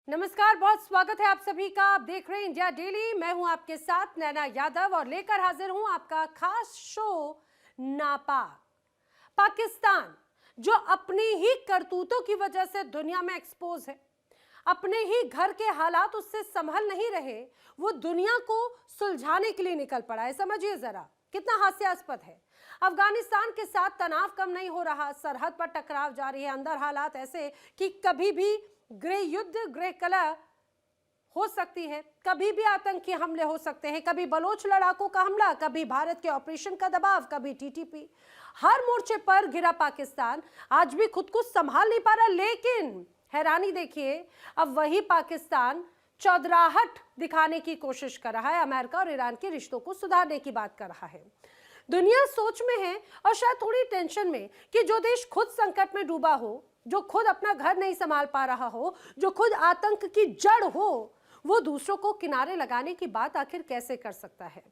नमस्कार, बहुत स्वागत है आप सभी का। आप देख रहे हैं इंडिया डेली। मैं हूं आपके साथ नैना यादव और लेकर हाजिर हूं आपका खास शो नापाक। पाकिस्तान जो अपनी ही करतूतों की वजह से दुनिया में एक्सपोज है, अपने ही घर के हालात उससे संभल नहीं रहे, वो दुनिया को सुलझाने के लिए निकल पड़ा है। समझिए जरा कितना हास्यास्पद है। अफगानिस्तान के साथ तनाव कम नहीं हो रहा, सरहद पर टकराव जारी है, अंदर हालात ऐसे कि कभी भी गृह युद्ध, गृह कलह हो सकती है, कभी भी आतंकी हमले हो सकते हैं, कभी बलोच लड़ाकों का हमला, कभी भारत के ऑपरेशन का दबाव, कभी टीटीपी। हर मोर्चे पर घिरा पाकिस्तान आज भी खुद को संभाल नहीं पा रहा। लेकिन हैरानी देखिए, अब वही पाकिस्तान चौधराहट दिखाने की कोशिश कर रहा है, अमेरिका और ईरान के रिश्तों को सुधारने की बात कर रहा है। दुनिया सोच में है और शायद थोड़ी टेंशन में कि जो देश खुद संकट में डूबा हो, जो खुद अपना घर नहीं संभाल पा रहा हो, जो खुद आतंक की जड़ हो, वो दूसरों को किनारे लगाने की बात आखिर कैसे कर सकता है।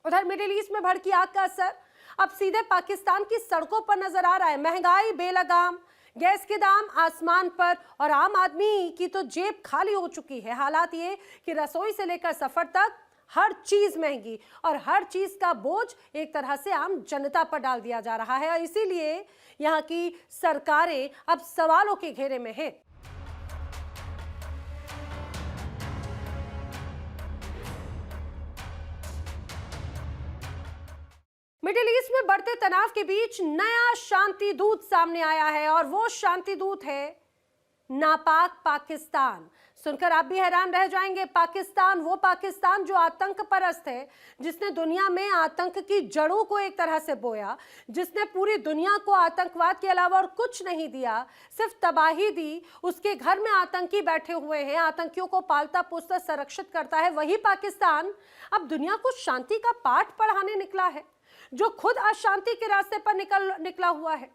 उधर मिडिल ईस्ट में भड़की आग का असर अब सीधे पाकिस्तान की सड़कों पर नजर आ रहा है। महंगाई बेलगाम, गैस के दाम आसमान पर और आम आदमी की तो जेब खाली हो चुकी है। हालात ये कि रसोई से लेकर सफर तक हर चीज महंगी और हर चीज का बोझ एक तरह से आम जनता पर डाल दिया जा रहा है और इसीलिए यहाँ की सरकारें अब सवालों के घेरे में हैं। मिडिल ईस्ट में बढ़ते तनाव के बीच नया शांति दूत सामने आया है और वो शांति दूत है नापाक पाकिस्तान। सुनकर आप भी हैरान रह जाएंगे। पाकिस्तान, वो पाकिस्तान जो आतंक परस्त है, जिसने दुनिया में आतंक की जड़ों को एक तरह से बोया, जिसने पूरी दुनिया को आतंकवाद के अलावा और कुछ नहीं दिया, सिर्फ तबाही दी। उसके घर में आतंकी बैठे हुए हैं, आतंकियों को पालता पोसता संरक्षित करता है। वही पाकिस्तान अब दुनिया को शांति का पाठ पढ़ाने निकला है, जो खुद अशांति के रास्ते पर निकला हुआ है।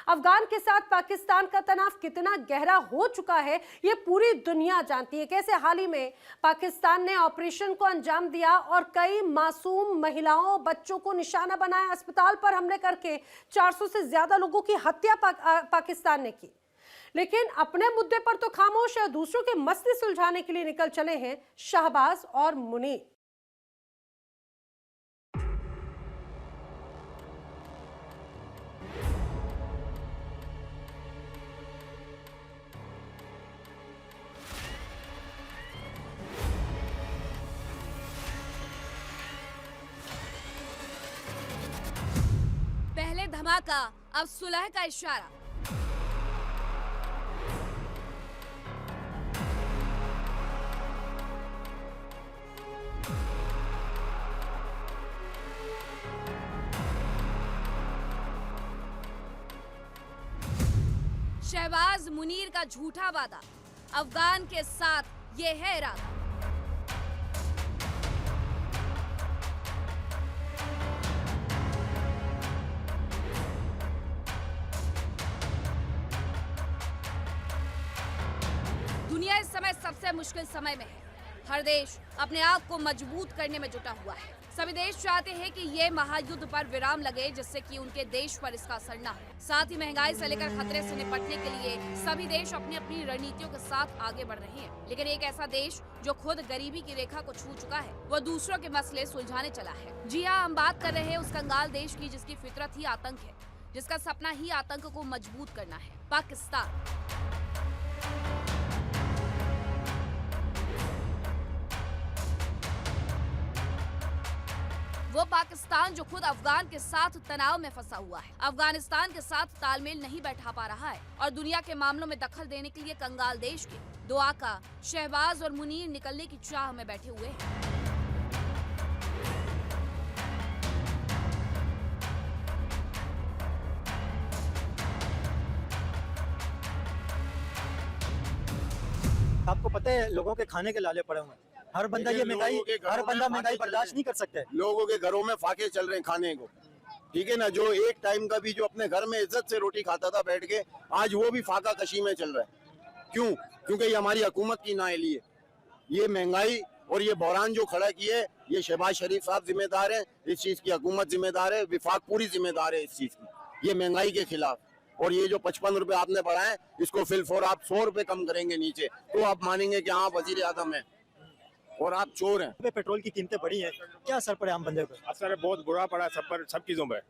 अफगान के साथ पाकिस्तान का तनाव कितना गहरा हो चुका है, ये पूरी दुनिया जानती है। कैसे हाल ही में पाकिस्तान ने ऑपरेशन को अंजाम दिया और कई मासूम महिलाओं, बच्चों को निशाना बनाया, अस्पताल पर हमले करके 400 से ज्यादा लोगों की हत्या पाकिस्तान ने की। लेकिन अपने मुद्दे पर तो खामोश है, दूसरों के मसले सुलझाने के लिए निकल चले हैं शहबाज और मुनीर। पहले धमाका, अब सुलह का इशारा। शहबाज मुनीर का झूठा वादा, अफगान के साथ ये है इरादा। दुनिया इस समय सबसे मुश्किल समय में है। हर देश अपने आप को मजबूत करने में जुटा हुआ है। सभी देश चाहते हैं कि ये महायुद्ध पर विराम लगे, जिससे कि उनके देश पर इसका असर न हो। साथ ही महंगाई से लेकर खतरे से निपटने के लिए सभी देश अपनी अपनी रणनीतियों के साथ आगे बढ़ रहे हैं। लेकिन एक ऐसा देश जो खुद गरीबी की रेखा को छू चुका है, वो दूसरों के मसले सुलझाने चला है। जी हाँ, हम बात कर रहे हैं उस कंगाल देश की जिसकी फितरत ही आतंक है, जिसका सपना ही आतंक को मजबूत करना है, पाकिस्तान। वो पाकिस्तान जो खुद अफगान के साथ तनाव में फंसा हुआ है, अफगानिस्तान के साथ तालमेल नहीं बैठा पा रहा है और दुनिया के मामलों में दखल देने के लिए कंगाल देश के दो आका शहबाज और मुनीर निकलने की चाह में बैठे हुए हैं। आपको पता है लोगों के खाने के लाले पड़े हुए हैं। हर बंदा ये महंगाई, हर बंदा महंगाई बर्दाश्त नहीं कर सकता है। लोगों के घरों में फाके चल रहे हैं खाने को, ठीक है ना। जो एक टाइम का भी जो अपने घर में इज्जत से रोटी खाता था बैठ के, आज वो भी फाका कशी में चल रहा है। क्यों? क्योंकि ये हमारी हुकूमत की नाअहली है। ये महंगाई और ये बहरान जो खड़ा किए, ये शहबाज शरीफ साहब जिम्मेदार है, इस चीज की हुकूमत जिम्मेदार है, विफाक पूरी जिम्मेदार है इस चीज की। ये महंगाई के खिलाफ और ये जो 55 रुपए आपने बढ़ाए, इसको फिलफोर आप 100 रुपए कम करेंगे नीचे, तो आप मानेंगे कि हाँ वजीर आजम है और आप चोर हैं। पेट्रोल की कीमतें बढ़ी हैं, क्या असर पड़े आम बंदे पर? असर बहुत बुरा पड़ा सब पर, सब चीजों पर।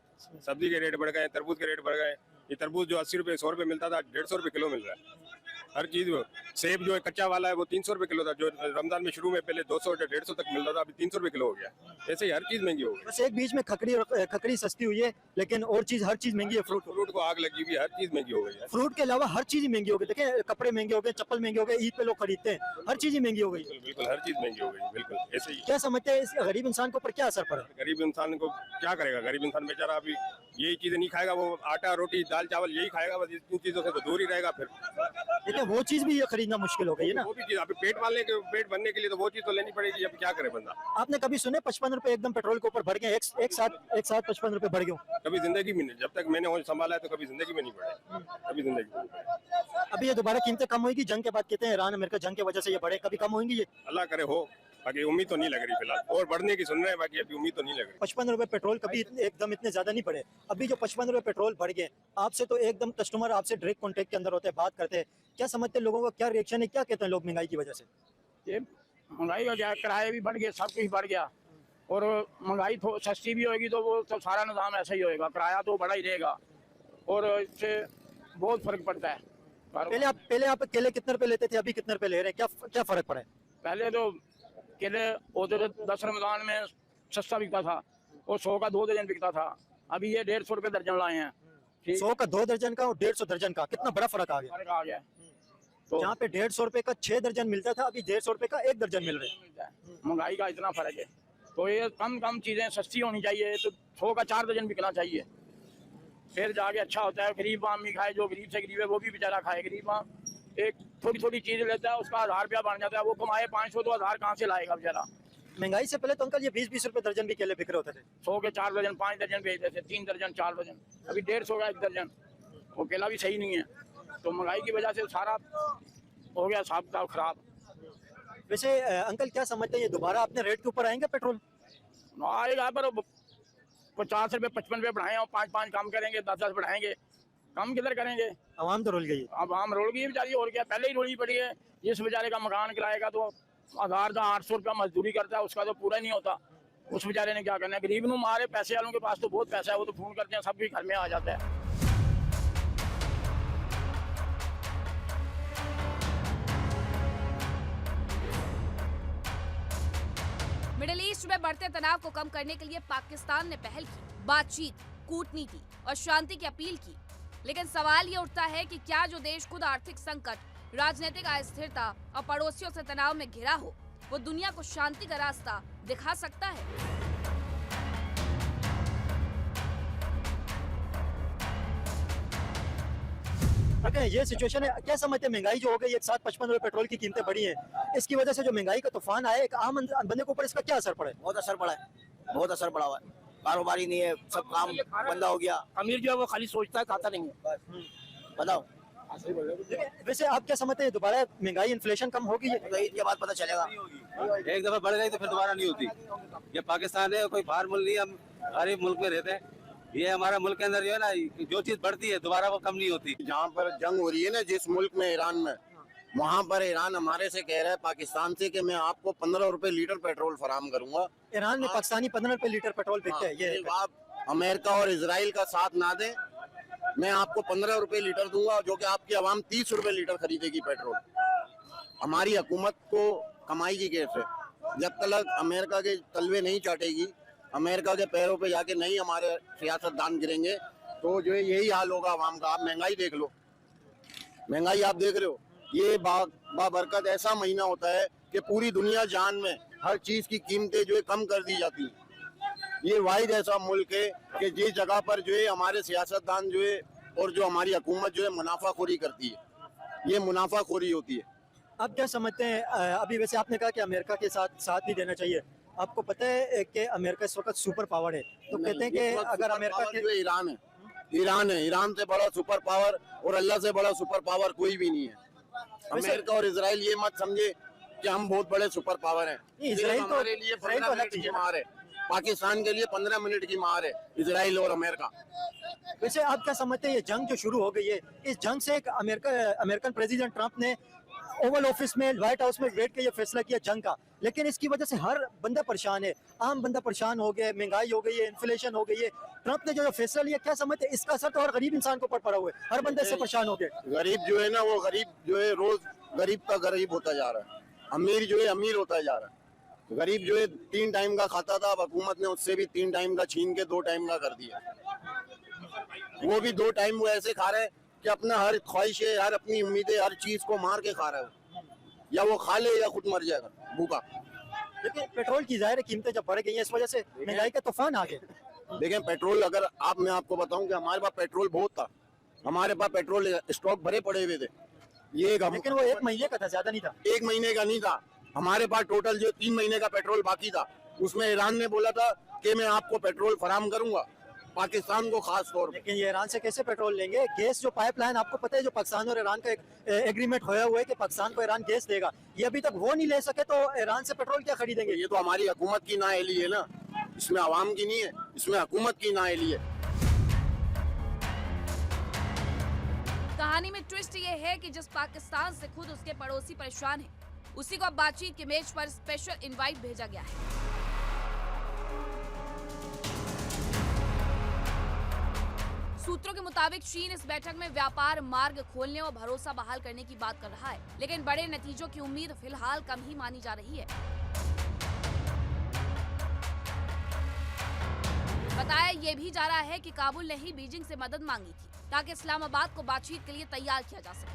सब्जी के रेट बढ़ गए, तरबूज के रेट बढ़ गए। ये तरबूज जो 80 रुपए 100 रुपए मिलता था, 150 रुपए किलो मिल रहा है। हर चीज, सेब जो है कच्चा वाला है वो 300 रुपए किलो था, जो रमजान में शुरू में पहले 200 150 तक मिलता था, अभी 300 रुपए किलो हो गया। ऐसे ही हर चीज महंगी हो गई। बस एक बीच में खकड़ी सस्ती हुई है, लेकिन और चीज हर चीज महंगी है। फ्रूट को आग लगी हुई, हर चीज महंगी हो गई है। फ्रूट के अलावा हर चीज ही महंगी हो गई। देखिए कपड़े महंगे हो गए, चप्पल महंगे हो गए, ईद पे लोग खरीदते हैं, हर चीज ही महंगी हो गई। बिल्कुल हर चीज महंगी हो गई, बिल्कुल ऐसे ही। क्या समझते हैं इस गरीब इंसान के ऊपर क्या असर पड़ा? गरीब इंसान को क्या करेगा? गरीब इंसान बेचारा अभी यही चीजें नहीं खाएगा, वो आटा रोटी दाल चावल यही खाएगा, बस इन चीजों से तो दूर ही रहेगा। फिर देखिए वो चीज भी ये खरीदना मुश्किल हो गई है ना। वो भी चीज, अभी पेट भरने के लिए तो वो चीज तो लेनी पड़ेगी। अब क्या करे बंदा? आपने कभी सुने 55 रुपए एकदम पेट्रोल के ऊपर बढ़ गए, एक साथ 55 रुपए बढ़ गए? कभी जिंदगी में नहीं, जब तक मैंने होश संभाला है तो कभी जिंदगी में नहीं बढ़े, कभी जिंदगी में नहीं बढ़े। अभी ये दोबारा कीमतें कम होगी? जंग के बाद कहते हैं ईरान अमेरिका जंग की वजह से ये बढ़े, कभी कम होंगी ये? अल्लाह करे हो, बाकी उम्मीद तो नहीं लग रही फिलहाल। और बढ़ने की सुन रहे हैं, बाकी अभी उम्मीद तो नहीं लग रही। 55 रुपए पेट्रोल कभी एकदम इतने ज्यादा नहीं बढ़े। अभी जो 55 रुपए पेट्रोल बढ़ गए, आपसे तो एकदम कस्टमर आपसे डायरेक्ट कॉन्टेक्ट के अंदर होते हैं, बात करते हैं, क्या समझते हैं लोगों का क्या रिएक्शन है, क्या कहते हैं लोग महंगाई की वजह से? ये महंगाई हो गया, किराए भी बढ़ गए, सब कुछ बढ़ गया। और महंगाई सस्ती भी होगी तो वो तो सारा निज़ाम ऐसा ही होएगा, किराया तो बढ़ा ही रहेगा और इससे बहुत फर्क पड़ता है। पहले आप केले कितने रुपए लेते थे, अभी कितने रुपए ले रहे हैं, क्या फर्क पड़ा है? पहले तो केले होते थे 10 रमजान में सस्ता बिकता था और 100 का 2 दर्जन बिकता था, अभी ये 150 रुपए दर्जन लाए हैं। 100 का 2 दर्जन का और 150 दर्जन का कितना बड़ा फर्क आ गया। फर्क आ गया। तो जहाँ पे 150 रुपए का 6 दर्जन मिलता था, अभी 150 रुपए का 1 दर्जन मिल रहा है। महंगाई का इतना फर्क है, तो ये कम चीजें सस्ती होनी चाहिए, तो 100 का 4 दर्जन बिकना चाहिए, फिर जाके अच्छा होता है। गरीब आदमी खाए, जो गरीब से गरीब है वो भी बेचारा खाए। गरीब एक थोड़ी चीज लेता है, उसका 1000 रुपया बन जाता है, वो कमाए 500 तो 1000 कहाँ से लाएगा बेचारा? महंगाई से पहले तो अंकल ये 20-20 रुपए दर्जन भी केले बिक रहे होते थे। 100 के 4 दर्जन 5 दर्जन बेचते थे, 3 दर्जन 4 दर्जन, अभी 150 का 1 दर्जन। वो केला भी सही नहीं है, तो महंगाई की वजह से सारा हो गया हिसाब किताब खराब। वैसे अंकल क्या समझते हैं ये दोबारा अपने रेट के ऊपर आएंगे पेट्रोल? आएगा पर 50 रुपये 55 रुपये बढ़ाए और 5 कम करेंगे, 10 बढ़ाएंगे, कम किधर करेंगे? आवाम तो रुल गई। अब आम रोल गई बेचारी, और क्या पहले ही रोली पड़ी है। जिस बेचारे का मकान किराएगा तो 1000 का 800 रुपया मजदूरी करता है, उसका तो पूरा नहीं होता। उस बेचारे ने क्या करना है? गरीब ਨੂੰ मारे, पैसे वालों के पास तो बहुत पैसा है, वो तो फोन करते हैं, सब भी घर में आ जाता है। मिडिल ईस्ट में बढ़ते तनाव को कम करने के लिए पाकिस्तान ने पहल की, बातचीत, कूटनीति और शांति की अपील की। लेकिन सवाल ये उठता है कि क्या जो देश खुद आर्थिक संकट, राजनीतिक अस्थिरता और पड़ोसियों से तनाव में घिरा हो, वो दुनिया को शांति का रास्ता दिखा सकता है? अगर ये सिचुएशन है, क्या समझते हैं महंगाई जो हो गई, एक साथ 55 रुपए पेट्रोल की कीमतें बढ़ी हैं, इसकी वजह से जो महंगाई का तूफान आया, एक आम बंदे के ऊपर इसका क्या असर पड़ा है? बहुत असर पड़ा है, बहुत असर पड़ा हुआ है। कारोबारी नहीं है, सब काम बंदा हो गया। अमीर जो है वो खाली सोचता है, खाता नहीं है। बताओ, वैसे आप क्या समझते हैं दोबारा महंगाई इन्फ्लेशन कम होगी? तो ईद के बाद पता चलेगा। एक दफा बढ़ गई तो फिर दोबारा नहीं होती। ये पाकिस्तान है, कोई बाहर मुल्क नहीं, हम गरीब मुल्क में रहते हैं। ये हमारा मुल्क के अंदर जो है ना, जो चीज बढ़ती है दोबारा वो कम नहीं होती। जहाँ पर जंग हो रही है ना, जिस मुल्क में, ईरान में, वहाँ पर ईरान हमारे से कह रहा है पाकिस्तान से कि मैं आपको 15 रुपए लीटर पेट्रोल फराहम करूंगा। ईरान में पाकिस्तानी 15 रुपए लीटर पेट्रोल बिकता है। ये आप अमेरिका और इजराइल का साथ ना दें, मैं आपको 15 रुपए लीटर दूंगा, जो कि आपकी आवाम 30 रुपए लीटर खरीदेगी पेट्रोल। हमारी हुकूमत को कमाई की कैसे? जब तक अमेरिका के तलवे नहीं चाटेगी, अमेरिका के पैरों पे जाके नहीं हमारे सियासतदान गिरेंगे, तो जो है यही हाल होगा आवाम का। आप महंगाई देख लो, महंगाई आप देख रहे हो। ये बाबरकत ऐसा महीना होता है कि पूरी दुनिया जान में हर चीज की कीमतें जो है कम कर दी जाती है। ये वाहिद ऐसा मुल्क है कि जिस जगह पर जो है हमारे सियासतदान जो है और जो हमारी हुकूमत जो है मुनाफाखोरी करती है, ये मुनाफाखोरी होती है। आप क्या समझते हैं? अभी वैसे आपने कहा कि अमेरिका के साथ भी देना चाहिए। आपको पता है कि अमेरिका इस वक्त सुपर पावर है, तो कहते हैं कि अगर अमेरिका के जो ईरान है, ईरान से बड़ा सुपर पावर और अल्लाह से बड़ा सुपर पावर कोई भी नहीं है। अमेरिका और इजराइल ये मत समझे कि हम बहुत बड़े सुपर पावर हैं। इजराइल तो हमारे लिए अलग चीज है। पाकिस्तान के लिए 15 मिनट की मार है इजराइल और अमेरिका। वैसे आप क्या समझते हैं ये जंग जो शुरू हो गई है, इस जंग से एक अमेरिकन प्रेसिडेंट ट्रंप ने ओवल ऑफिस में, व्हाइट हाउस में बैठ के ये फैसला किया जंग का, लेकिन इसकी वजह से हर बंदा परेशान है, आम बंदा परेशान हो गया, महंगाई हो गई है, इन्फ्लेशन हो गई है। ट्रंप ने जो फैसला लिया, क्या समझते हैं इसका असर तो हर गरीब इंसान को पड़ा हुआ है, हर बंदे से परेशान हो गए। गरीब जो है ना, वो गरीब जो है रोज गरीब का गरीब होता जा रहा है, अमीर जो है अमीर होता जा रहा है। गरीब जो है 3 टाइम का खाता था, अब हुकूमत ने उससे भी 3 टाइम का छीन के 2 टाइम का कर दिया। वो भी 2 टाइम वो ऐसे खा रहे हैं कि अपना हर ख्वाहिशें, हर अपनी उम्मीदें, हर चीज को मार के खा रहा है। या वो खा ले या खुद मर जाएगा भूखा। लेकिन पेट्रोल की जाहिर कीमतें जब बढ़ गई हैं, इस वजह से महंगाई का तूफान आ गया। देखें पेट्रोल, अगर मैं आपको बताऊं कि हमारे पास पेट्रोल बहुत था, हमारे पास पेट्रोल स्टॉक भरे पड़े हुए थे। लेकिन वो 1 महीने का था, ज्यादा नहीं था। 1 महीने का नहीं था, हमारे पास टोटल जो 3 महीने का पेट्रोल बाकी था। उसमें ईरान ने बोला था कि मैं आपको पेट्रोल फराहम करूंगा, पाकिस्तान को खास तौर पे। लेकिन ये ईरान से कैसे पेट्रोल लेंगे? गैस जो पाइपलाइन, आपको पता है जो पाकिस्तान और ईरान का एक एग्रीमेंट होया हुआ है कि पाकिस्तान को ईरान गैस देगा, ये अभी तक वो नहीं ले सके तो ईरान से पेट्रोल क्या खरीदेंगे? ये तो हमारी हुकूमत की नाअहली है ना, इसमें आवाम की नहीं है, इसमें हुकूमत की नाअहली है। कहानी में ट्विस्ट ये है कि जिस पाकिस्तान से खुद उसके पड़ोसी परेशान हैं, उसी को अब बातचीत की मेज पर स्पेशल इनवाइट भेजा गया है। सूत्रों के मुताबिक चीन इस बैठक में व्यापार मार्ग खोलने और भरोसा बहाल करने की बात कर रहा है, लेकिन बड़े नतीजों की उम्मीद फिलहाल कम ही मानी जा रही है। बताया ये भी जा रहा है कि काबुल ने ही बीजिंग से मदद मांगी थी ताकि इस्लामाबाद को बातचीत के लिए तैयार किया जा सके।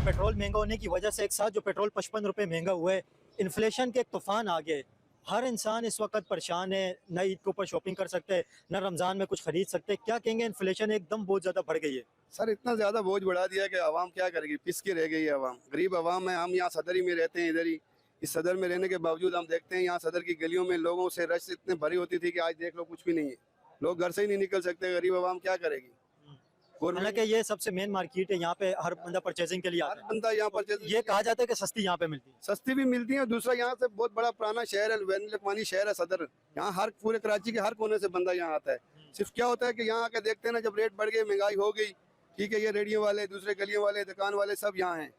पेट्रोल महंगा होने की वजह से एक साथ जो पेट्रोल 55 रुपए महंगा हुआ है, इन्फ्लेशन के एक तूफान आ गए। हर इंसान इस वक्त परेशान है, न ईद के ऊपर शॉपिंग कर सकते हैं, न रमजान में कुछ खरीद सकते हैं। क्या कहेंगे, इन्फ्लेशन एकदम बहुत ज्यादा बढ़ गई है। सर इतना ज्यादा बोझ बढ़ा दिया कि आवाम क्या करेगी, पिस के रह गई है आवाम। गरीब आवाम है, हम यहाँ सदर ही में रहते हैं, इधर ही। इस सदर में रहने के बावजूद हम देखते हैं यहाँ सदर की गलियों में लोगों से रश इतने भरी होती थी कि आज देख लो कुछ भी नहीं है, लोग घर से ही नहीं निकल सकते। गरीब आवाम क्या करेगी? हालांकि ये सबसे मेन मार्केट है, यहाँ पे हर बंदा परचेजिंग के लिए आता है। बंदा यहाँ पर ये कहा जाता है कि सस्ती यहाँ पे मिलती है। सस्ती भी मिलती है, दूसरा यहाँ से बहुत बड़ा पुराना शहर है, वैन शहर है सदर। यहाँ हर पूरे कराची के हर कोने से बंदा यहाँ आता है। सिर्फ क्या होता है कि यहाँ आके देखते हैं ना, जब रेट बढ़ गए, महंगाई हो गई, ठीक है, ये रेडियो वाले, दूसरे गलियों वाले, दुकान वाले सब यहाँ हैं,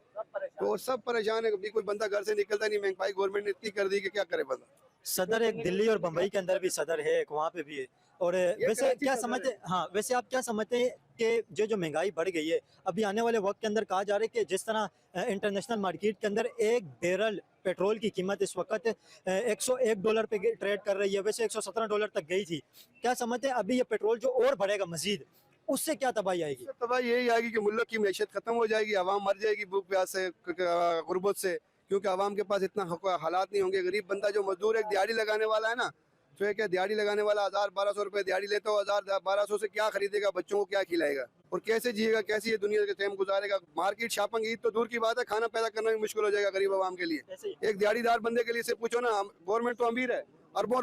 तो सब परेशान है। कभी कोई बंदा घर से निकलता नहीं, महंगाई गवर्नमेंट ने इतनी कर दी कि क्या करे बंदा। सदर एक दिल्ली और बम्बई के अंदर भी सदर है, एक वहाँ पे भी है। और वैसे क्या समझते, हाँ वैसे आप क्या समझते हैं कि जो महंगाई बढ़ गई है, अभी आने वाले वक्त के अंदर कहा जा रहा है कि जिस तरह इंटरनेशनल मार्केट के अंदर एक बैरल पेट्रोल की कीमत इस वक्त $101 पे ट्रेड कर रही है, वैसे $117 तक गई थी। क्या समझते हैं अभी ये पेट्रोल जो और बढ़ेगा मजीद, उससे क्या तबाही आएगी? तबाही यही आएगी कि मुल्क की मैशत खत्म हो जाएगी, आवाम मर जाएगी भूख प्यास से, गुर्बत से, क्योंकि आवाम के पास इतना हालात नहीं होंगे। गरीब बंदा जो मजदूर एक दिहाड़ी लगाने वाला है ना, तो है क्या, दिहाड़ी लगाने वाला 1000-1200 रुपए दिहाड़ी लेता हो, 1000-1200 से क्या खरीदेगा, बच्चों को क्या खिलाएगा और कैसे जिएगा, कैसी ये दुनिया के टाइम गुजारेगा? मार्केट शॉपिंग ईद तो दूर की बात है, खाना पैदा करना भी मुश्किल हो जाएगा गरीब आवाम के लिए। एक दिहाड़ीदार बंदे के लिए से पूछो ना, गवर्नमेंट तो अमीर है, अरबों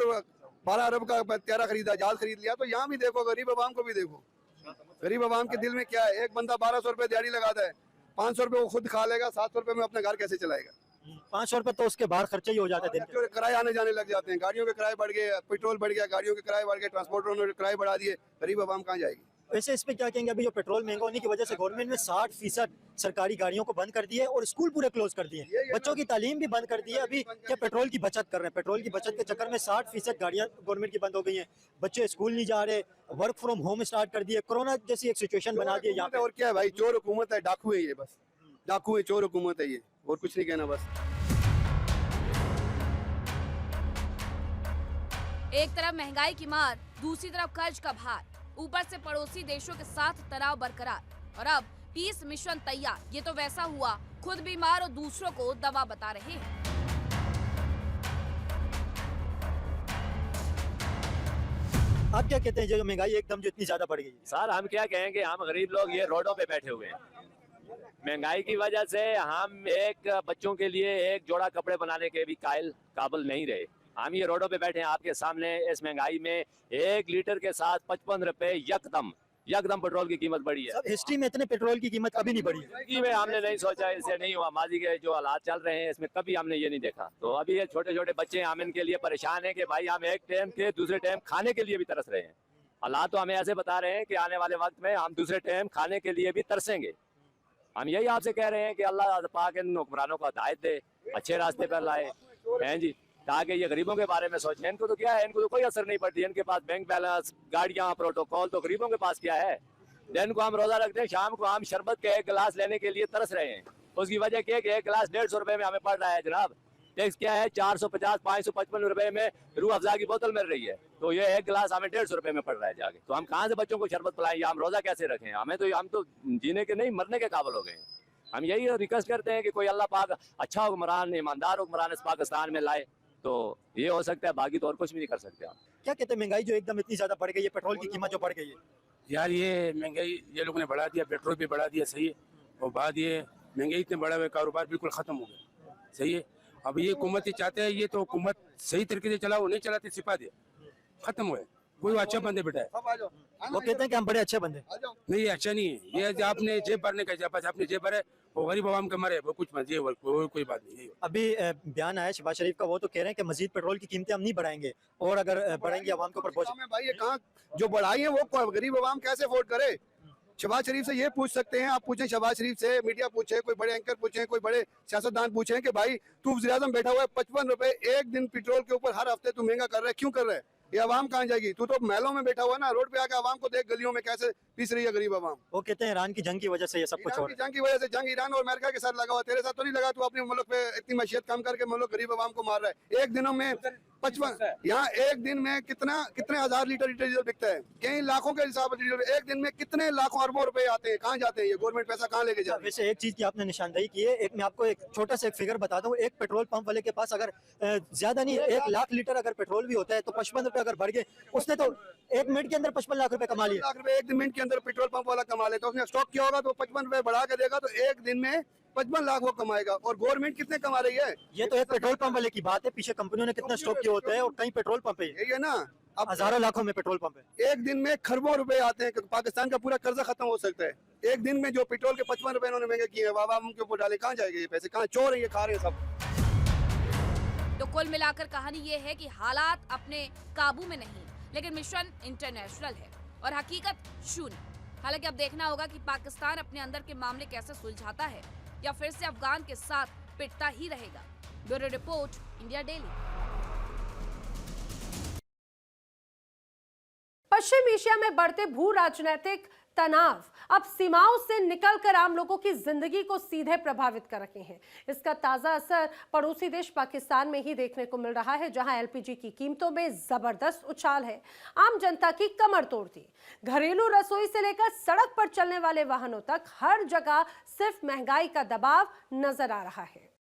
12 अरब का प्यारा खरीदा, जहाज खरीद लिया, तो यहाँ भी देखो गरीब आवाम को भी देखो। गरीब आवाम के दिल में क्या है? एक बंदा 1200 रुपए दिहाड़ी लगाता है, 500 रुपए वो खुद खा लेगा, 700 रुपए में अपना घर कैसे चलाएगा? 500 रुपए तो उसके बाहर खर्चे ही हो जाते हैं। किराए आने जाने लग जाते हैं, गाड़ियों के किराए बढ़ गए, पेट्रोल बढ़ गया, गाड़ियों के किराए बढ़ गए, ट्रांसपोर्टरों ने किराए बढ़ा दिए, गरीब आवाम कहाँ जाएगी? वैसे इस पे क्या कहेंगे, अभी जो पेट्रोल महंगा होने की वजह से गवर्नमेंट ने 60% सरकारी गाड़ियों को बंद कर दिए और स्कूल पूरे क्लोज कर दिए, बच्चों की तालीम भी बंद कर दी है। अभी क्या पेट्रोल की बचत कर रहे हैं, पेट्रोल की बचत के चक्कर में 60% गाड़ियां गवर्नमेंट की बंद हो गई हैं, बच्चे स्कूल नहीं जा रहे, वर्क फ्रॉम होम स्टार्ट कर दिए, कोरोना जैसी एक सिचुएशन बना दी है यहाँ पे। और क्या है भाई, चोर हुकूमत है, डाकू है ये, बस डाकू है, चोर हुकूमत है ये, और कुछ नहीं कहना बस। एक तरफ महंगाई की मार, दूसरी तरफ कर्ज का भार, ऊपर से पड़ोसी देशों के साथ तनाव बरकरार, और अब पीस मिशन तैयार। ये तो वैसा हुआ, खुद बीमार और दूसरों को दवा बता रहे हैं। आप क्या कहते हैं, जो महंगाई एकदम जो इतनी ज्यादा बढ़ गई? सर हम क्या कहेंगे, हम गरीब लोग ये रोडों पे बैठे हुए हैं। महंगाई की वजह से हम एक बच्चों के लिए एक जोड़ा कपड़े बनाने के भी काबिल नहीं रहे। हम ये रोडों पे बैठे हैं आपके सामने। इस महंगाई में 1 लीटर के साथ 55 रुपए यकदम एकदम पेट्रोल की कीमत बढ़ी है। सब हिस्ट्री में इतने पेट्रोल की कीमत कभी नहीं बढ़ी है। जिंदगी में हमने नहीं सोचा, इससे नहीं हुआ। माजी के जो हालात चल रहे हैं इसमें कभी हमने ये नहीं देखा। तो अभी ये छोटे छोटे बच्चे हम इनके लिए परेशान हैं कि भाई हम एक टाइम के दूसरे टाइम खाने के लिए भी तरस रहे हैं। हालात तो हमें ऐसे बता रहे हैं कि आने वाले वक्त में हम दूसरे टाइम खाने के लिए भी तरसेंगे। हम यही आपसे कह रहे हैं कि अल्लाह पाक इन हुक्मरानों को हिदायत दे, अच्छे रास्ते पर लाए हैं जी, ताकि ये गरीबों के बारे में सोचें। इनको तो क्या है, इनको तो कोई असर नहीं पड़ती। इनके पास बैंक बैलेंस, गाड़ियाँ, प्रोटोकॉल, तो गरीबों के पास क्या है। दिन को हम रोजा रखते हैं, शाम को हम शरबत के एक गिलास लेने के लिए तरस रहे हैं। उसकी वजह क्या है कि एक गिलास 150 रुपए में हमें पड़ रहा है जनाब। टैक्स क्या है, 450 555 रुपए में रूह अफ़ज़ा की बोतल मिल रही है। तो ये एक गिलास हमें 150 रुपए में पड़ रहा है जाके। तो हम कहाँ से बच्चों को शरबत पिलाएं या हम रोजा कैसे रखें। हम तो जीने के नहीं, मरने के काबिल हो गए हैं। हम यही रिक्वेस्ट करते हैं कि कोई अल्लाह पाक अच्छा हुक्मरान, ईमानदार हुक्मरान इस पाकिस्तान में लाए, तो ये हो सकता है। बाकी तो और कुछ भी नहीं कर सकते हम। क्या कहते हैं, महंगाई जो एकदम इतनी ज्यादा बढ़ गई है, पेट्रोल की कीमत जो बढ़ गई है? यार ये महंगाई ये लोगों ने बढ़ा दिया, पेट्रोल भी बढ़ा दिया, सही है। और बाद ये महंगाई इतने बढ़ा हुआ, कारोबार बिल्कुल खत्म हो गया, सही है। अब ये हुकूमत चाहते हैं, ये तो हुकूमत सही तरीके से चलाओ, नहीं चलाते सिपा दे, खत्म हुए। कोई अच्छा बंदे बेटा है, वो कहते हैं कि हम बड़े अच्छे बंदे। नहीं ये अच्छा नहीं है। ये आपने जेब भरने का बस, आपने जेब भरे, वो गरीब आवाम के मरे, वो कुछ मत, ये कोई बात नहीं। अभी बयान आया शहबाज शरीफ का, वो तो कह रहे हैं कि मजीद पेट्रोल की कीमतें हम नहीं बढ़ाएंगे, और अगर बढ़ाएंगे आवाम के ऊपर बोझ। भाई ये कहाँ जो बढ़ाई है वो गरीब आवाम कैसे अफोर्ड करे। शहबाज शरीफ से ये पूछ सकते हैं, आप पूछें शहबाज शरीफ से, मीडिया पूछे, कोई बड़े एंकर पूछे, कोई बड़े सियासतदान पूछे कि भाई तू वज़ीर-ए-आज़म बैठा हुआ है, 55 रुपए एक दिन पेट्रोल के ऊपर हर हफ्ते तू महंगा कर रहा है, क्यों कर रहा है? ये आवाम कहाँ जाएगी? तू तो महलों में बैठा हुआ ना, रोड पे आके आवाम को देख, गलियों में कैसे पीस रही है गरीब आवाम। वो कहते हैं ईरान की जंग की वजह से ये सब कुछ हो रहा है। जंग की वजह से, जंग ईरान और अमेरिका के साथ लगा हुआ, तेरे साथ तो नहीं लगा। तू अपने मुल्क पे इतनी मशीयत कम करके मुल्क गरीब आवाम को मार रहा है। एक दिनों में 55, यहाँ एक दिन में कितने हजार लीटर डीजल बिकता है, कई लाखों के हिसाब से डीजल। एक दिन में कितने लाखों अरबों रुपए आते हैं, कहाँ जाते हैं ये? गवर्नमेंट पैसा कहाँ लेके जाती है? वैसे एक चीज की आपने निशानदेही की है, एक मैं आपको एक छोटा सा एक फिगर बता दूं। एक पेट्रोल पंप वाले के पास अगर ज्यादा नहीं 1 लाख लीटर अगर पेट्रोल भी होता है, तो 55 रुपए अगर बढ़ गए, उसने तो 1 मिनट के अंदर 55 लाख रुपए कमा लिए। 1 लाख रुपए एक मिनट के अंदर पेट्रोल पंप वाला कमा लेता है। उसने स्टॉक किया होगा तो 55 रुपए बढ़ा के देगा, तो एक दिन में 55 लाख वो कमाएगा। और गवर्नमेंट कितने कमा रही है? ये तो एक पेट्रोल पंप वाले की बात है, पीछे कंपनियों ने कितना स्टॉक किया होता है, और कई पेट्रोल पंप है, यही है ना। अब हजारों लाखों में पेट्रोल पंप है। एक दिन में खरबों रुपए आते हैं, पाकिस्तान का पूरा कर्जा खत्म हो सकता है। एक दिन में जो पेट्रोल के 55 रुपए इन्होंने महंगे किए हैं, आवाम के ऊपर डाले, कहाँ जाएंगे ये पैसे? कहाँ चोर है ये, खा रहे हैं सब। तो कुल मिलाकर कहानी ये है कि हालात अपने काबू में नहीं, लेकिन मिशन इंटरनेशनल है और हकीकत शून्य। हालांकि अब देखना होगा कि पाकिस्तान अपने अंदर के मामले कैसे सुलझाता है, या फिर से अफगान के साथ पिटता ही रहेगा। Bureau report, India daily. पश्चिम एशिया में बढ़ते भू राजनीतिक तनाव अब सीमाओं से निकलकर आम लोगों की जिंदगी को सीधे प्रभावित कर रहे हैं। इसका ताजा असर पड़ोसी देश पाकिस्तान में ही देखने को मिल रहा है, जहां एलपीजी की कीमतों में जबरदस्त उछाल है। आम जनता की कमर तोड़ दी। घरेलू रसोई से लेकर सड़क पर चलने वाले वाहनों तक हर जगह सिर्फ महंगाई का दबाव नजर आ रहा है।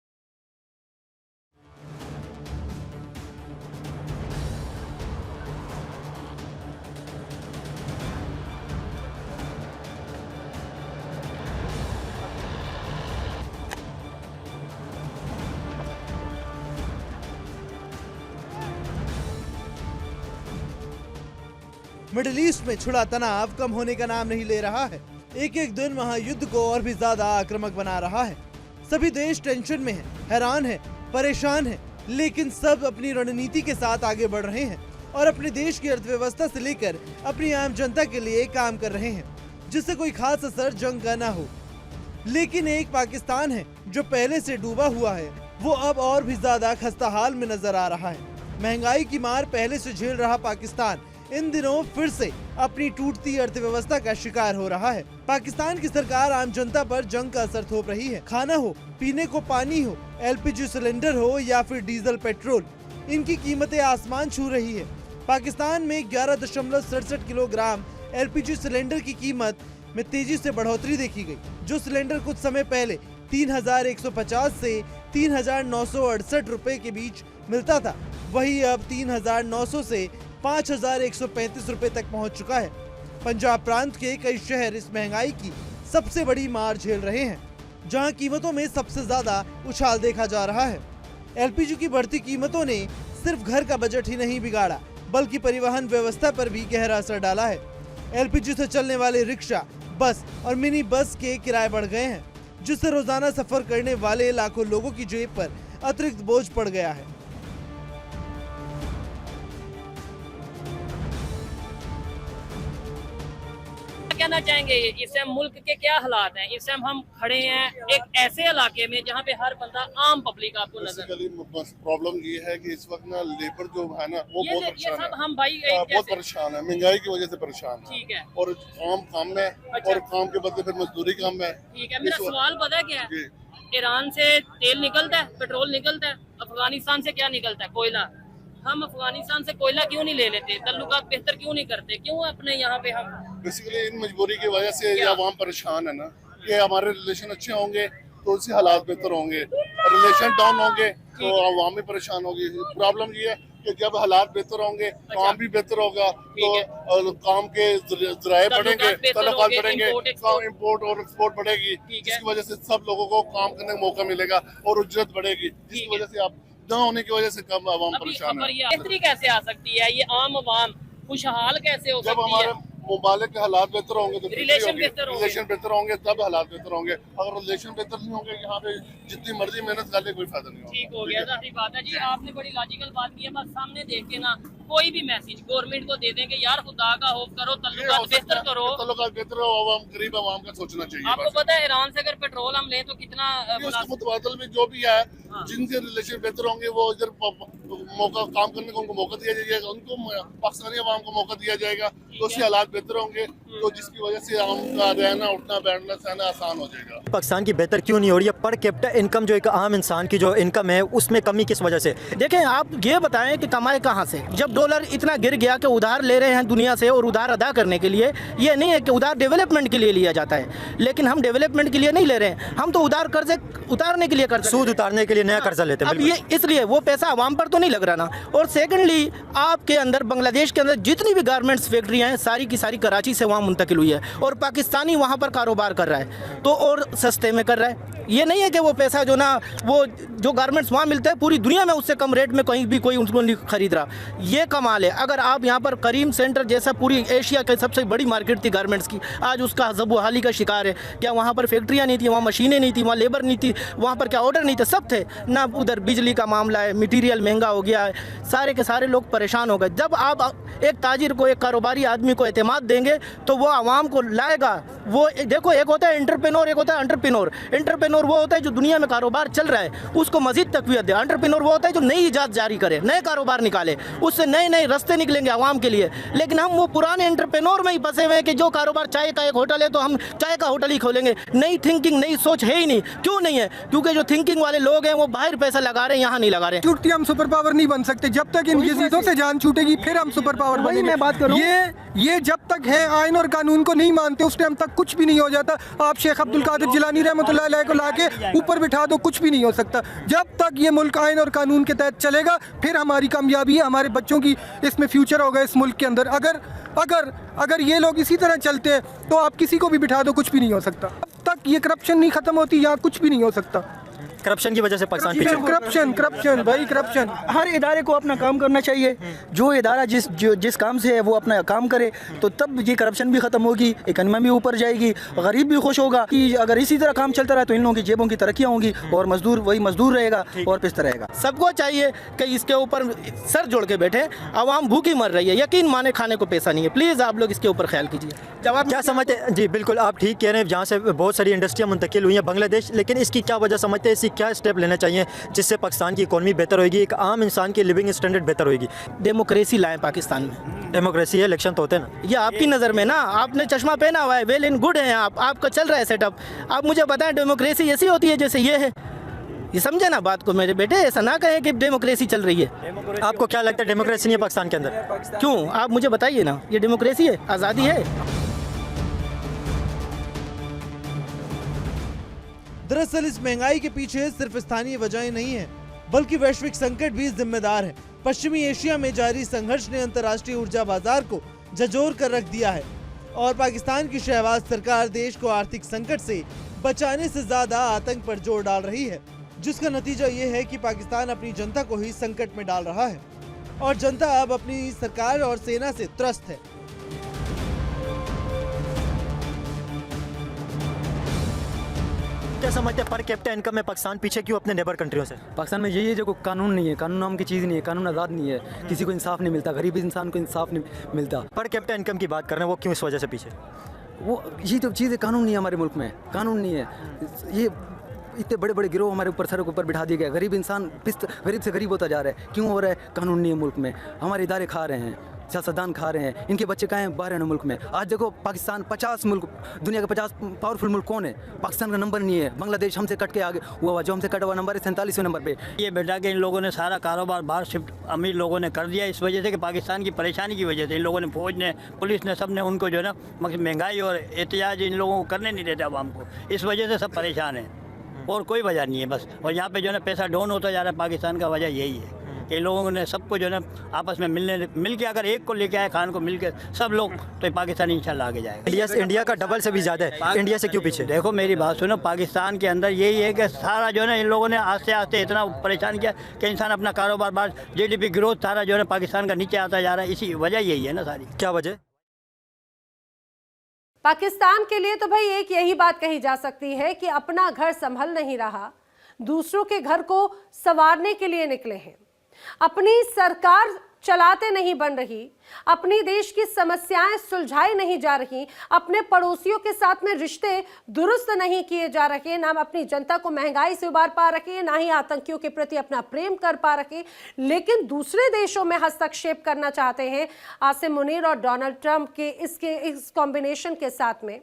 मिडिल ईस्ट में छिड़ा तनाव कम होने का नाम नहीं ले रहा है। एक एक दिन वहाँ युद्ध को और भी ज्यादा आक्रामक बना रहा है। सभी देश टेंशन में हैं, हैरान हैं, परेशान हैं, लेकिन सब अपनी रणनीति के साथ आगे बढ़ रहे हैं और अपने देश की अर्थव्यवस्था से लेकर अपनी आम जनता के लिए काम कर रहे हैं, जिससे कोई खास असर जंग का ना हो। लेकिन एक पाकिस्तान है जो पहले से डूबा हुआ है, वो अब और भी ज्यादा खस्ताहाल में नजर आ रहा है। महंगाई की मार पहले से झेल रहा पाकिस्तान इन दिनों फिर से अपनी टूटती अर्थव्यवस्था का शिकार हो रहा है। पाकिस्तान की सरकार आम जनता पर जंग का असर थोप रही है। खाना हो, पीने को पानी हो, एलपीजी सिलेंडर हो या फिर डीजल पेट्रोल, इनकी कीमतें आसमान छू रही है। पाकिस्तान में 11.67 किलोग्राम एलपीजी सिलेंडर की कीमत में तेजी से बढ़ोतरी देखी गई। जो सिलेंडर कुछ समय पहले 3,150 से 3,968 रुपए के बीच मिलता था, वही अब 3,900 से 5,135 रुपए तक पहुंच चुका है। पंजाब प्रांत के कई शहर इस महंगाई की सबसे बड़ी मार झेल रहे हैं, जहां कीमतों में सबसे ज्यादा उछाल देखा जा रहा है। एलपीजी की बढ़ती कीमतों ने सिर्फ घर का बजट ही नहीं बिगाड़ा, बल्कि परिवहन व्यवस्था पर भी गहरा असर डाला है। एलपीजी से चलने वाले रिक्शा, बस और मिनी बस के किराए बढ़ गए हैं, जिससे रोजाना सफर करने वाले लाखों लोगों की जेब पर अतिरिक्त बोझ पड़ गया है। कहना चाहेंगे इस टाइम मुल्क के क्या हालात हैं? इस टाइम हम खड़े हैं एक ऐसे इलाके में जहाँ पे हर बंदा आम पब्लिक आपको नजर। प्रॉब्लम ये है कि इस वक्त ना लेबर जो है ना वो बहुत परेशान है। हम भाई बहुत परेशान है, महंगाई की वजह से परेशान है। ठीक है। और काम कम है और काम के बदले फिर मजदूरी कम है। ठीक है, मेरा सवाल पता है क्या है? ईरान से तेल निकलता है, पेट्रोल निकलता है, अफगानिस्तान से क्या निकलता है? कोयला। हम अफगानिस्तान से कोयला क्यों नहीं ले लेते? तल्लुकात बेहतर क्यों नहीं करते? क्यों अपने यहाँ पे हम बेसिकली इन मजबूरी की वजह से ये आवाम परेशान है ना कि हमारे रिलेशन अच्छे होंगे तो उससे हालात बेहतर होंगे, रिलेशन डाउन होंगे तो आवाम भी परेशान होगी। प्रॉब्लम ये है कि जब हालात बेहतर होंगे काम भी बेहतर होगा तो काम के ज़राए बढ़ेंगे, तल्लुकात बढ़ेंगे, इम्पोर्ट और एक्सपोर्ट बढ़ेगी, जिसकी वजह से सब लोगों को काम करने का मौका मिलेगा और उज्जत बढ़ेगी, जिसकी वजह से आप न होने की वजह से कम आवाम परेशान है। बेहतरी कैसे आ सकती है? ये आम आवाम खुशहाल कैसे हो सकती है? जब हमारे मुमालिक के हालात बेहतर होंगे तो रिलेशन बेहतर होंगे तब हालात बेहतर होंगे। अगर रिलेशन बेहतर नहीं होंगे यहाँ पे जितनी मर्जी मेहनत कर ले कोई फायदा नहीं होगा। ठीक हो गया, जाहिर बात है जी। आपने बड़ी लॉजिकल बात की है। बस सामने देख के ना कोई भी मैसेज गवर्नमेंट को दे दें कि यार खुदा का खौफ करो, तल्लुकात बेहतर करो, तल्लुकात बेहतर हो, आवाम गरीब आवाम का सोचना चाहिए। आपको पता है ईरान से अगर पेट्रोल हम लें तो कितना मुतबादल में जो भी है जिनके रिलेशन बेहतर होंगे वो इधर मौका काम करने को उनको मौका दिया जाएगा, उनको पाकिस्तानी आवाम को मौका दिया जाएगा तो उससे हालात बेहतर होंगे तो जिसकी वजह से आम का रहना उठना बैठना सहना आसान हो जाएगा। पाकिस्तान की बेहतर क्यों नहीं हो रही है? पर कैपिटा इनकम जो एक आम इंसान की जो इनकम है उसमें कमी किस वजह से? देखें, आप ये बताएं कि कमाए कहाँ से? जब डॉलर इतना गिर गया कि उधार ले रहे हैं दुनिया से और उधार अदा करने के लिए, ये नहीं है कि उधार डेवलपमेंट के लिए लिया जाता है, लेकिन हम डेवलपमेंट के लिए नहीं ले रहे हैं, हम तो उधार कर्जे उतारने के लिए कर्ज सूद उतारने के लिए नया कर्जा लेते हैं। अब ये इसलिए वो पैसा आवाम पर तो नहीं लग रहा ना। और सेकेंडली आपके अंदर बांग्लादेश के अंदर जितनी भी गारमेंट्स फैक्ट्रियाँ हैं सारी की सारी कराची से वहाँ मुंतकिल हुई है और पाकिस्तानी वहाँ पर कारोबार कर रहा है तो और सस्ते में कर रहा है। ये नहीं है कि वो पैसा जो ना वो जो गारमेंट्स वहाँ मिलते हैं पूरी दुनिया में उससे कम रेट में कहीं भी कोई उनको नहीं खरीद रहा। ये कमाल है। अगर आप यहाँ पर करीम सेंटर जैसा पूरी एशिया की सबसे बड़ी मार्केट थी गारमेंट्स की, आज उसका ज़बूहाली का शिकार है। क्या वहाँ पर फैक्ट्रियाँ नहीं थी, वहाँ मशीनें नहीं थी, वहाँ लेबर नहीं थी, वहाँ पर क्या ऑर्डर नहीं थे? सब थे ना। उधर बिजली का मामला है, मटीरियल महंगा हो गया है, सारे के सारे लोग परेशान हो गए। जब आप एक ताजिर को, एक कारोबारी आदमी को एतमाद देंगे तो वो आवाम को लाएगा। वो देखो, एक होता है एंटरप्रेन्योर, एक होता है एंटरप्रेन्योर। एंटरप्रेन्योर वो होता है जो दुनिया में कारोबार चल रहा है उसको मजीद तकवीत दे। एंटरप्रेन्योर वो होता है जो नई इजाद जारी करे, नए कारोबार निकाले, उससे नए नए रास्ते निकलेंगे आवाम के लिए। लेकिन हम वो पुराने एंटरप्रेन्योर में ही फंसे हुए हैं कि जो कारोबार चाय का एक होटल है तो हम चाय का होटल ही खोलेंगे। नई थिंकिंग, नई सोच है ही नहीं। क्यों नहीं है? क्योंकि जो थिंकिंग वाले लोग हैं वो बाहर पैसा लगा रहे हैं, यहाँ नहीं लगा रहे। छूटती हम सुपर पावर नहीं बन सकते। जब तक इनकी चीजों से जान छूटेगी फिर हम सुपर पावर बनेंगे। मैं बात करूं, ये जब तक है आइन और कानून को नहीं मानते उस टाइम तक कुछ भी नहीं हो जाता। आप शेख अब्दुल कादिर जिलानी रहमतुल्लाह अलैह को लाके ऊपर बिठा दो, कुछ भी नहीं हो सकता। जब तक ये मुल्क आइन और कानून के तहत चलेगा फिर हमारी कामयाबी है, हमारे बच्चों की इसमें फ्यूचर होगा इस मुल्क के अंदर। अगर ये लोग इसी तरह चलते हैं तो आप किसी को भी बिठा दो, कुछ भी नहीं हो सकता। जब तक ये करप्शन नहीं खत्म होती यहाँ कुछ भी नहीं हो सकता। करप्शन की वजह से पाकिस्तान पीछे। करप्शन भाई, करप्शन। हर इदारे को अपना काम करना चाहिए। जो इदारा जिस काम से है वो अपना काम करे तो तब ये करप्शन भी खत्म होगी, इकनॉमी भी ऊपर जाएगी, गरीब भी खुश होगा। कि अगर इसी तरह काम चलता रहा तो इन लोगों की जेबों की तरक्कियाँ होंगी और मजदूर वही मजदूर रहेगा और पिसता रहेगा। सबको चाहिए कि इसके ऊपर सर जोड़ के बैठे। आवाम भूखी मर रही है, यकीन माने खाने को पैसा नहीं है। प्लीज़ आप लोग इसके ऊपर ख्याल कीजिए। जब आप क्या समझते हैं? जी बिल्कुल, आप ठीक कह रहे हैं। जहाँ से बहुत सारी इंडस्ट्रियाँ मुंतकिल हुई हैं बांग्लादेश, लेकिन इसकी क्या वजह समझते हैं? इसकी क्या स्टेप लेना चाहिए जिससे पाकिस्तान की इकोनॉमी बेहतर होगी, एक आम इंसान की लिविंग स्टैंडर्ड बेहतर होगी? डेमोक्रेसी लाएं पाकिस्तान में। डेमोक्रेसी है, इलेक्शन तो होते हैं ना। ये आपकी नज़र में ना, आपने चश्मा पहना हुआ है, वेल एंड गुड है, आपका चल रहा है सेटअप। आप मुझे बताएं डेमोक्रेसी ऐसी होती है जैसे ये है? ये समझे ना बात को मेरे बेटे, ऐसा ना कहें कि डेमोक्रेसी चल रही है। आपको क्या लगता है डेमोक्रेसी नहीं है पाकिस्तान के अंदर? क्यों? आप मुझे बताइए ना, ये डेमोक्रेसी है, आज़ादी है? दरअसल इस महंगाई के पीछे सिर्फ स्थानीय वजहें नहीं है बल्कि वैश्विक संकट भी जिम्मेदार है। पश्चिमी एशिया में जारी संघर्ष ने अंतर्राष्ट्रीय ऊर्जा बाजार को झकझोर कर रख दिया है और पाकिस्तान की शहबाज सरकार देश को आर्थिक संकट से बचाने से ज्यादा आतंक पर जोर डाल रही है, जिसका नतीजा ये है कि पाकिस्तान अपनी जनता को ही संकट में डाल रहा है और जनता अब अपनी सरकार और सेना से त्रस्त है। क्या समझते हैं पर कैपिटा इनकम में पाकिस्तान पीछे क्यों अपने नेबर कंट्रियों से? पाकिस्तान में यही है जो कानून नहीं है, कानून नाम की चीज़ नहीं है, कानून आज़ाद नहीं है, किसी को इंसाफ नहीं मिलता, गरीब इंसान को इंसाफ नहीं मिलता। पर कैपिटा इनकम की बात कर रहे हैं, वो क्यों इस वजह से पीछे? वो यही तो चीज़ है, कानून नहीं है हमारे मुल्क में, कानून नहीं है। ये इतने बड़े बड़े गिरोह हमारे ऊपर सरों के ऊपर बिठा दिए गए, गरीब इंसान गरीब से गरीब होता जा रहा है। क्यों हो रहा है? कानून नहीं है मुल्क में, हमारे इदारे खा रहे हैं, सियासतदान खा रहे हैं, इनके बच्चे कहाँ हैं? बाहर हैं मुल्क में। आज देखो पाकिस्तान 50 मुल्क, दुनिया के 50 पावरफुल मुल्क कौन है? पाकिस्तान का नंबर नहीं है। बांग्लादेश हमसे कट के आगे हुआ, जो हमसे कटा हुआ नंबर है 47वें नंबर पे। ये बेटा कि इन लोगों ने सारा कारोबार बाहर शिफ्ट अमीर लोगों ने कर दिया, इस वजह से कि पाकिस्तान की परेशानी की वजह से इन लोगों ने, फौज ने, पुलिस ने, सब ने उनको जो है ना महंगाई और एहतियाज इन लोगों को करने नहीं देते आवाम को, इस वजह से सब परेशान हैं और कोई वजह नहीं है बस। और यहाँ पे जो है ना पैसा डाउन होता जा रहा है पाकिस्तान का, वजह यही है कि लोगों ने सबको जो है ना आपस में मिल के अगर एक को लेके आए खान को मिल के सब लोग, तो पाकिस्तान इंशाल्लाह आगे जाएगा। इंडिया का डबल से भी ज़्यादा है, इंडिया से क्यों पीछे? देखो मेरी बात सुनो, पाकिस्तान के अंदर यही है कि सारा जो है ना इन लोगों ने आस्ते आस्ते इतना परेशान किया कि इंसान अपना कारोबार बाहर, GDP ग्रोथ सारा जो है ना पाकिस्तान का नीचे आता जा रहा है, इसी वजह यही है ना सारी। क्या वजह? पाकिस्तान के लिए तो भाई एक यही बात कही जा सकती है कि अपना घर संभल नहीं रहा, दूसरों के घर को संवारने के लिए निकले हैं। अपनी सरकार चलाते नहीं बन रही, अपनी देश की समस्याएं सुलझाई नहीं जा रही, अपने पड़ोसियों के साथ में रिश्ते दुरुस्त नहीं किए जा रहे, ना अपनी जनता को महंगाई से उबार पा रखे, ना ही आतंकियों के प्रति अपना प्रेम कर पा रखे, लेकिन दूसरे देशों में हस्तक्षेप करना चाहते हैं। आसिम मुनीर और डोनाल्ड ट्रंप के इस कॉम्बिनेशन के साथ में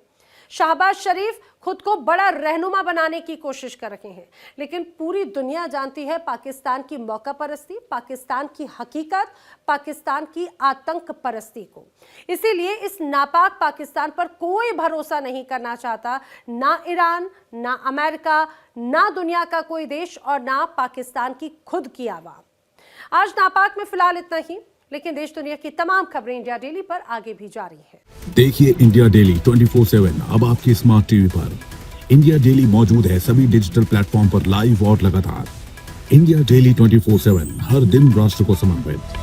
शहबाज शरीफ खुद को बड़ा रहनुमा बनाने की कोशिश कर रहे हैं, लेकिन पूरी दुनिया जानती है पाकिस्तान की मौका परस्ती, पाकिस्तान की हकीकत, पाकिस्तान की आतंक परस्ती को। इसीलिए इस नापाक पाकिस्तान पर कोई भरोसा नहीं करना चाहता, ना ईरान, ना अमेरिका, ना दुनिया का कोई देश और ना पाकिस्तान की खुद की आवाम। आज नापाक में फिलहाल इतना ही, लेकिन देश दुनिया की तमाम खबरें इंडिया डेली पर आगे भी जारी है। देखिए इंडिया डेली 24/7 अब आपकी स्मार्ट टीवी पर। इंडिया डेली मौजूद है सभी डिजिटल प्लेटफॉर्म पर लाइव और लगातार। इंडिया डेली 24/7 हर दिन राष्ट्र को समर्पित।